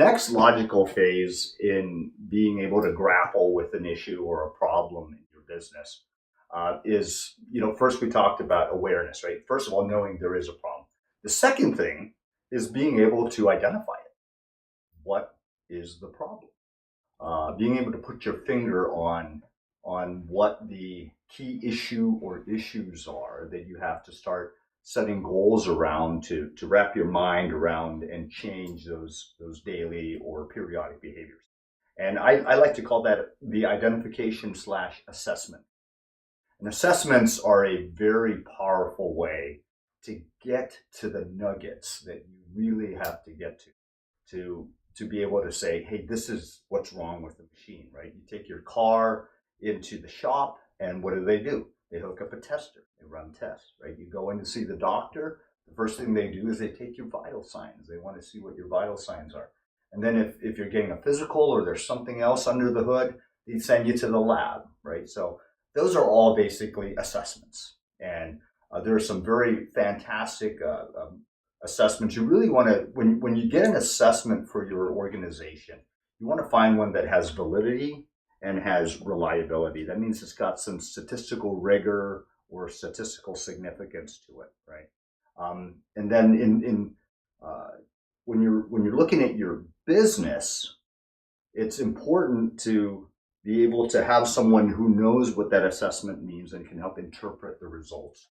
next logical phase in being able to grapple with an issue or a problem in your business is, first we talked about awareness, right? First of all, knowing there is a problem. The second thing is being able to identify it. What is the problem? Being able to put your finger on what the key issue or issues are that you have to start setting goals around to wrap your mind around and change those daily or periodic behaviors. And I like to call that the identification / assessment. And assessments are a very powerful way to get to the nuggets that you really have to get to be able to say, hey, this is what's wrong with the machine, right? You take your car into the shop, and what do? They hook up a tester. They run tests, right? You go in to see the doctor. The first thing they do is they take your vital signs. They want to see what your vital signs are. And then if you're getting a physical or there's something else under the hood, they send you to the lab, right? So those are all basically assessments. And there are some very fantastic assessments. You really want to, when you get an assessment for your organization, you want to find one that has validity and has reliability. That means it's got some statistical rigor or statistical significance to it, right? And then when you're looking at your business, it's important to be able to have someone who knows what that assessment means and can help interpret the results.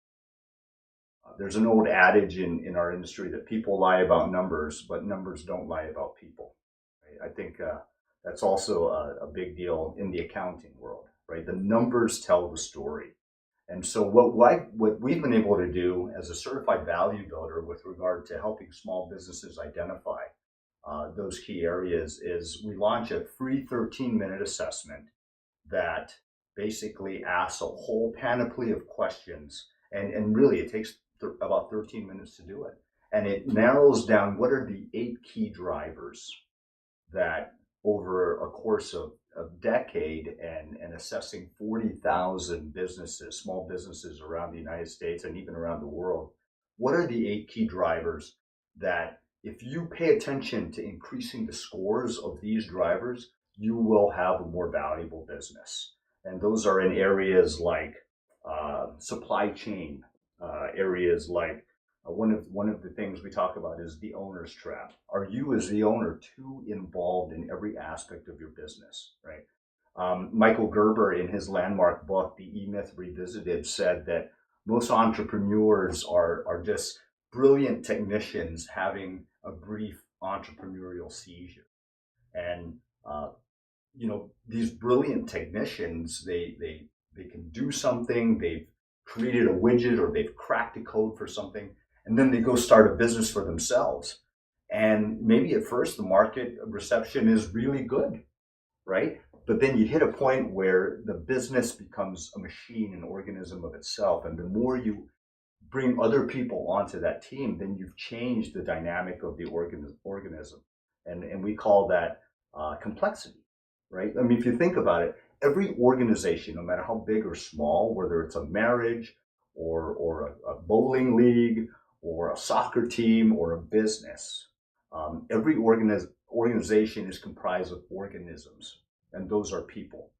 There's an old adage in our industry that people lie about numbers, but numbers don't lie about people. Right? I think that's also a big deal in the accounting world, right? The numbers tell the story. And so what we've been able to do as a certified value builder with regard to helping small businesses identify those key areas is we launch a free 13-minute assessment that basically asks a whole panoply of questions. And really, it takes about 13 minutes to do it. And it narrows down what are the 8 key drivers that over a course of a decade and assessing 40,000 businesses, small businesses around the United States and even around the world, what are the 8 key drivers that if you pay attention to increasing the scores of these drivers, you will have a more valuable business. And those are in areas like supply chain, areas like one of the things we talk about is the owner's trap. Are you as the owner too involved in every aspect of your business, right? Michael Gerber in his landmark book, The E-Myth Revisited, said that most entrepreneurs are just brilliant technicians having a brief entrepreneurial seizure. And these brilliant technicians, they can do something, they've created a widget or they've cracked a code for something, and then they go start a business for themselves. And maybe at first the market reception is really good, right? But then you hit a point where the business becomes a machine, an organism of itself. And the more you bring other people onto that team, then you've changed the dynamic of the organism. And we call that complexity, right? I mean, if you think about it, every organization, no matter how big or small, whether it's a marriage or a bowling league or a soccer team or a business, every organization is comprised of organisms, and those are people.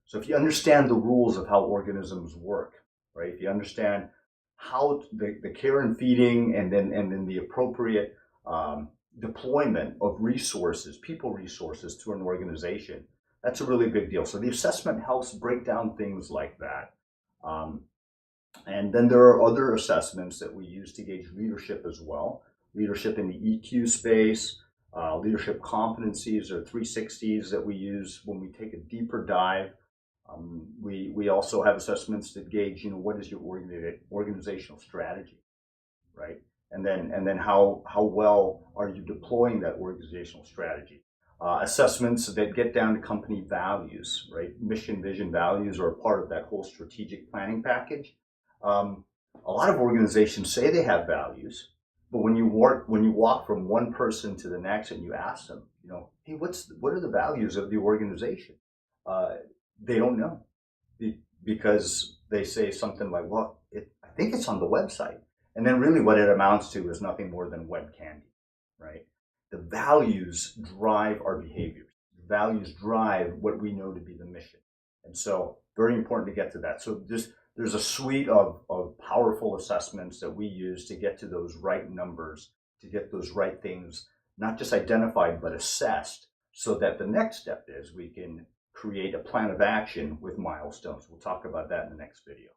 So if you understand the rules of how organisms work, right? If you understand how the care and feeding and then the appropriate deployment of resources, people resources to an organization, that's a really big deal. So the assessment helps break down things like that. And then there are other assessments that we use to gauge leadership as well. Leadership in the EQ space, leadership competencies or 360s that we use when we take a deeper dive. We also have assessments that gauge, what is your organizational strategy, right? And then how well are you deploying that organizational strategy? Assessments that get down to company values, right? Mission, vision, values are a part of that whole strategic planning package. A lot of organizations say they have values, but when you walk from one person to the next and you ask them, hey, what are the values of the organization? They don't know because they say something like, well, I think it's on the website. And then really what it amounts to is nothing more than web candy, right? The values drive our behaviors. The values drive what we know to be the mission. And so very important to get to that. So there's a suite of powerful assessments that we use to get to those right numbers, to get those right things, not just identified, but assessed, so that the next step is we can create a plan of action with milestones. We'll talk about that in the next video.